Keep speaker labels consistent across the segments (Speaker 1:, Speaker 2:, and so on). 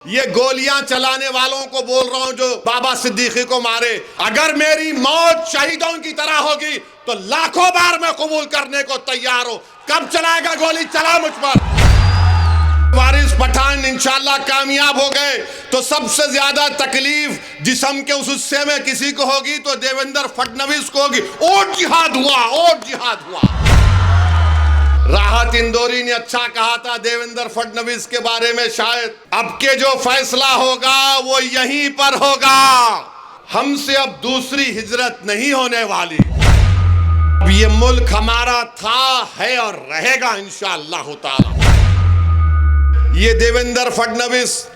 Speaker 1: ये गोलियां चलाने वालों को बोल रहा हूं जो बाबा सिद्दीकी को मारे, अगर मेरी मौत शहीदों की तरह होगी तो लाखों बार मैं कबूल करने को तैयार हूं। कब चलाएगा गोली? चला मुझ पर। वारिस पठान इंशाल्लाह कामयाब हो गए तो सबसे ज्यादा तकलीफ जिस्म के उस हिस्से में किसी को होगी तो देवेंद्र फडणवीस को होगी। और जिहाद हुआ, और जिहाद हुआ। राहत इंदौरी ने अच्छा कहा था देवेंद्र फडणवीस के बारे में, शायद अब के जो फैसला होगा वो यहीं पर होगा। हमसे अब दूसरी हिजरत नहीं होने वाली। अब ये मुल्क हमारा था, है और रहेगा इंशाअल्लाह ताला। ये देवेंद्र फडणवीस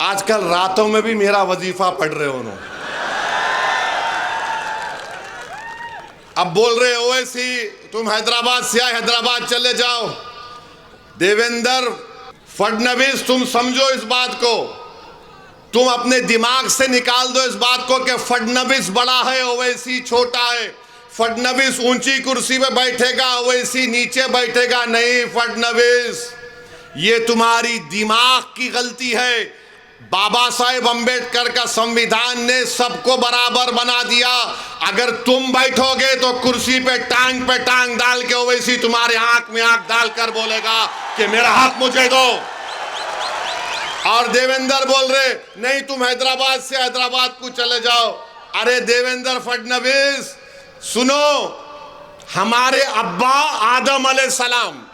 Speaker 1: आजकल रातों में भी मेरा वजीफा पढ़ रहे हो। अब बोल रहे ओवैसी तुम हैदराबाद से आए, हैदराबाद चले जाओ। देवेंद्र फडणवीस तुम समझो इस बात को, तुम अपने दिमाग से निकाल दो इस बात को कि फडणवीस बड़ा है, ओवैसी छोटा है। फडणवीस ऊंची कुर्सी पे बैठेगा, ओवैसी नीचे बैठेगा। नहीं फडणवीस, ये तुम्हारी दिमाग की गलती है। बाबा साहेब अंबेडकर का संविधान ने सबको बराबर बना दिया। अगर तुम बैठोगे तो कुर्सी पे टांग डाल के ओवैसी तुम्हारे आंख में आंख डालकर बोलेगा कि मेरा हक मुझे दो। और देवेंद्र बोल रहे नहीं तुम हैदराबाद से हैदराबाद को चले जाओ। अरे देवेंद्र फडणवीस सुनो, हमारे अब्बा आदम अलैहिस्सलाम,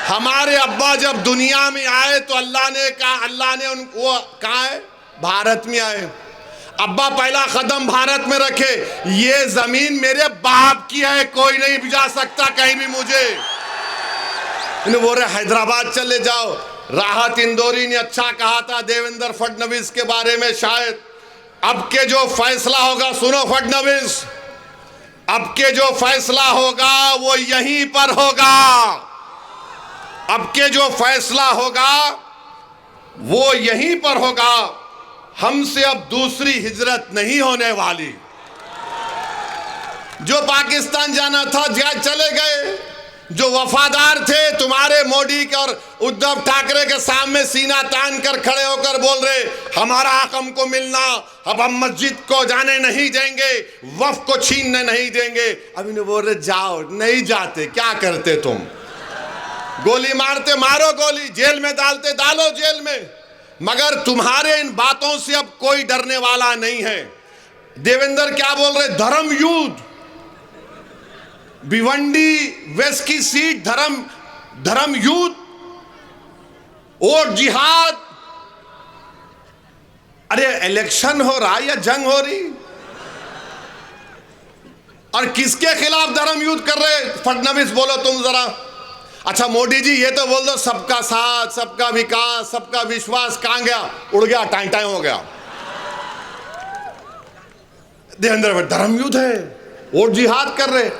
Speaker 1: हमारे अब्बा जब दुनिया में आए तो अल्लाह ने उनको कहा है भारत में आए। अब्बा पहला कदम भारत में रखे। ये जमीन मेरे बाप की है, कोई नहीं भिजा सकता कहीं भी मुझे। इन्हें बोल रहे हैदराबाद चले जाओ। राहत इंदौरी ने अच्छा कहा था देवेंद्र फडणवीस के बारे में, शायद अब के जो फैसला होगा, सुनो फडणवीस, अब के जो फैसला होगा वो यहीं पर होगा। अब के जो फैसला होगा वो यहीं पर होगा। हमसे अब दूसरी हिजरत नहीं होने वाली। जो पाकिस्तान जाना था जा चले गए। जो वफादार थे तुम्हारे मोदी के और उद्धव ठाकरे के सामने सीना तान कर खड़े होकर बोल रहे हमारा हक हमको मिलना, अब हम मस्जिद को जाने नहीं देंगे, वक्फ को छीनने नहीं देंगे। अब इन्हें बोल रहे जाओ, नहीं जाते। क्या करते तुम? गोली मारते मारो गोली, जेल में डालते डालो जेल में। मगर तुम्हारे इन बातों से अब कोई डरने वाला नहीं है। देवेंद्र क्या बोल रहे? धर्म युद्ध, भिवंडी वेस्ट की सीट धर्म युद्ध और जिहाद। अरे इलेक्शन हो रहा या जंग हो रही? और किसके खिलाफ धर्म युद्ध कर रहे फडणवीस? बोलो तुम जरा। अच्छा मोदी जी ये तो बोल दो सबका साथ, सबका विकास, सबका विश्वास, कहां गया? उड़ गया, टाइम हो गया। देवेंद्र धर्म युद्ध है और जिहाद कर रहे।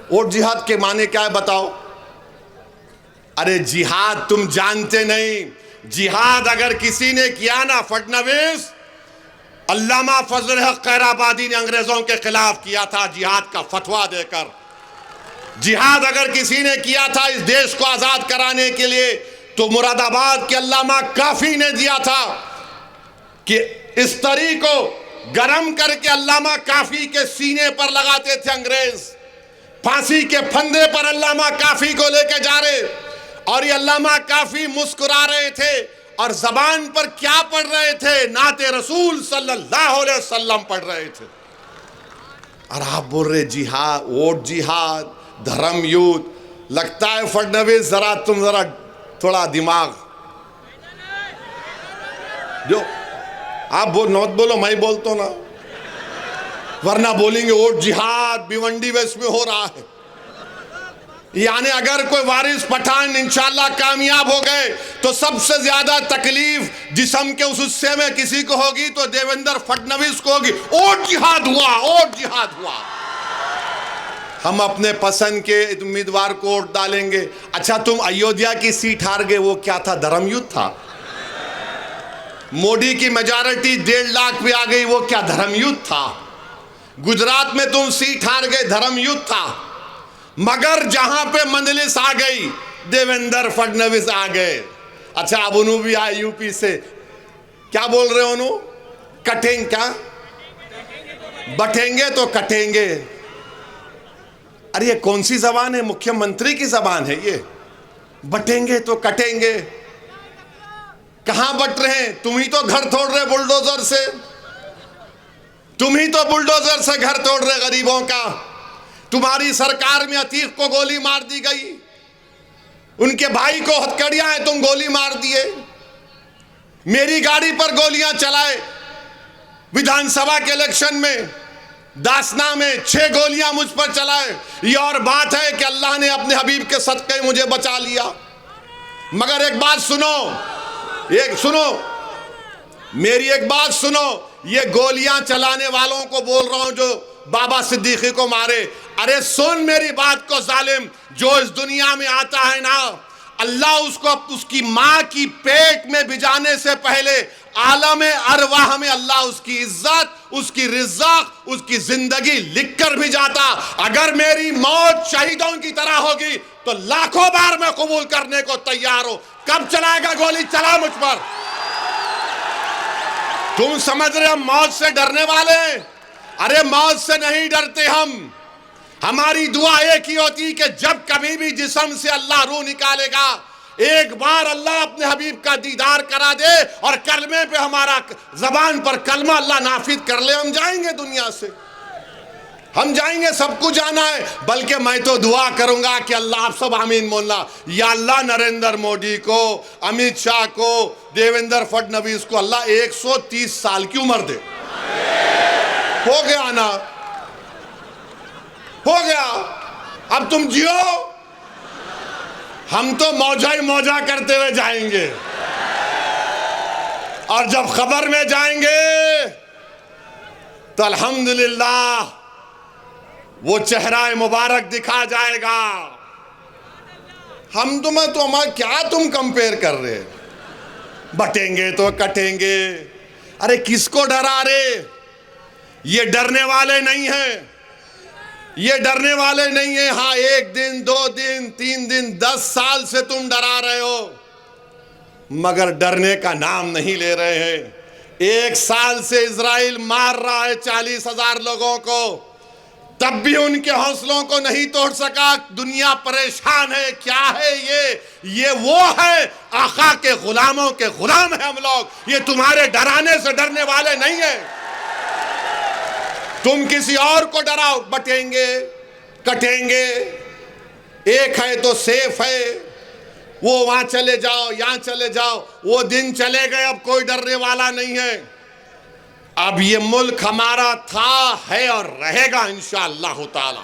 Speaker 1: और जिहाद के माने क्या है बताओ? अरे जिहाद तुम जानते नहीं। जिहाद अगर किसी ने किया ना फडणवीस, अल्लामा फजल हक खैराबादी ने अंग्रेजों के खिलाफ किया था जिहाद का फतवा देकर। जिहाद अगर किसी ने किया था इस देश को आजाद कराने के लिए तो मुरादाबाद के अल्लामा काफी ने दिया था कि इस तरी को गरम करके अल्लामा काफी के सीने पर लगाते थे अंग्रेज। फांसी के फंदे पर अल्लामा काफी को लेके जा रहे और ये अल्लामा काफी मुस्कुरा रहे थे और जबान पर क्या पढ़ रहे थे? नाते रसूल सल्लल्लाहु अलैहि वसल्लम पढ़ रहे थे। और आप बोल रहे जिहाद, वोट जिहाद, धर्म युद्ध। लगता है फडणवीस जरा तुम जरा थोड़ा दिमाग जो आप नौत बोलो, मैं बोलता ना, वरना बोलेंगे वोट जिहाद भिवंडी वेस्ट में हो रहा है। यानी अगर कोई वारिस पठान इंशाल्लाह कामयाब हो गए तो सबसे ज्यादा तकलीफ जिस्म के उस हिस्से में किसी को होगी तो देवेंद्र फडणवीस को होगी। और जिहाद हुआ, और जिहाद हुआ। हम अपने पसंद के उम्मीदवार को वोट डालेंगे। अच्छा तुम अयोध्या की सीट हार गए, वो क्या था? धर्म युद्ध था। मोदी की मेजॉरिटी 1.5 लाख पे आ गई, वो क्या धर्म युद्ध था? गुजरात में तुम सीट हार गए, धर्म युद्ध था। मगर जहां पे मंजलिस आ गई देवेंद्र फडणवीस आ गए अच्छा अब उन्हों भी आए यूपी से, क्या बोल रहे हो उन्हों? कटेंगे क्या? बटेंगे तो कटेंगे। अरे ये कौन सी जबान है? मुख्यमंत्री की जबान है ये, बटेंगे तो कटेंगे। कहां बट रहे हैं? तुम ही तो घर तोड़ रहे बुलडोजर से, तुम ही तो बुलडोजर से घर तोड़ रहे गरीबों का। तुम्हारी सरकार में अतीक को गोली मार दी गई, उनके भाई को हथकड़ियां हैं, तुम गोली मार दिए। मेरी गाड़ी पर गोलियां चलाए विधानसभा के इलेक्शन में, दासना में 6 गोलियां मुझ पर चलाए। ये और बात है कि अल्लाह ने अपने हबीब के सदक़े मुझे बचा लिया। मगर एक बात सुनो, मेरी एक बात सुनो, ये गोलियां चलाने वालों को बोल रहा हूं जो बाबा सिद्दीकी को मारे। अरे सुन मेरी बात को जालिम, जो इस दुनिया में आता है ना, अल्लाह उसको उसकी माँ की पेट में भिजाने से पहले आलम अरवाह में अल्लाह उसकी इज्जत, उसकी रिज़्क़, उसकी जिंदगी लिख कर भी जाता। अगर मेरी मौत शहीदों की तरह होगी तो लाखों बार मैं कबूल करने को तैयार हूं। कब चलाएगा गोली? चला मुझ पर। तुम समझ रहे हम मौत से डरने वाले? अरे मौत से नहीं डरते हम। हमारी दुआ एक ही होती कि जब कभी भी जिस्म से अल्लाह रूह निकालेगा, एक बार अल्लाह अपने हबीब का दीदार करा दे और कलमे पे हमारा जबान पर कलमा अल्लाह नाफिज कर ले, हम जाएंगे दुनिया से, हम जाएंगे। सबको जाना है। बल्कि मैं तो दुआ करूंगा कि अल्लाह, आप सब आमीन बोलना, या अल्लाह नरेंद्र मोदी को, अमित शाह को, देवेंद्र फडणवीस को अल्लाह 130 साल की उम्र दे। हो गया ना, हो गया। अब तुम जियो, हम तो मौजा ही मौजा करते हुए जाएंगे। और जब खबर में जाएंगे तो अल्हम्दुलिल्लाह वो चेहरा मुबारक दिखा जाएगा। हम तुम्हें तो हमारा क्या तुम कंपेयर कर रहे? बटेंगे तो कटेंगे। अरे किसको डरा रे? ये डरने वाले नहीं हैं, ये डरने वाले नहीं है। हाँ, 1 दिन 2 दिन 3 दिन 10 साल से तुम डरा रहे हो, मगर डरने का नाम नहीं ले रहे हैं। 1 साल से इजराइल मार रहा है 40,000 लोगों को, तब भी उनके हौसलों को नहीं तोड़ सका। दुनिया परेशान है। क्या है ये वो है आका के गुलामों के गुलाम है हम लोग। ये तुम्हारे डराने से डरने वाले नहीं है। तुम किसी और को डराओ, बटेंगे कटेंगे। एक है तो सेफ है, वो वहां चले जाओ, यहां चले जाओ। वो दिन चले गए, अब कोई डरने वाला नहीं है। अब ये मुल्क हमारा था, है और रहेगा इंशाअल्लाह ताला।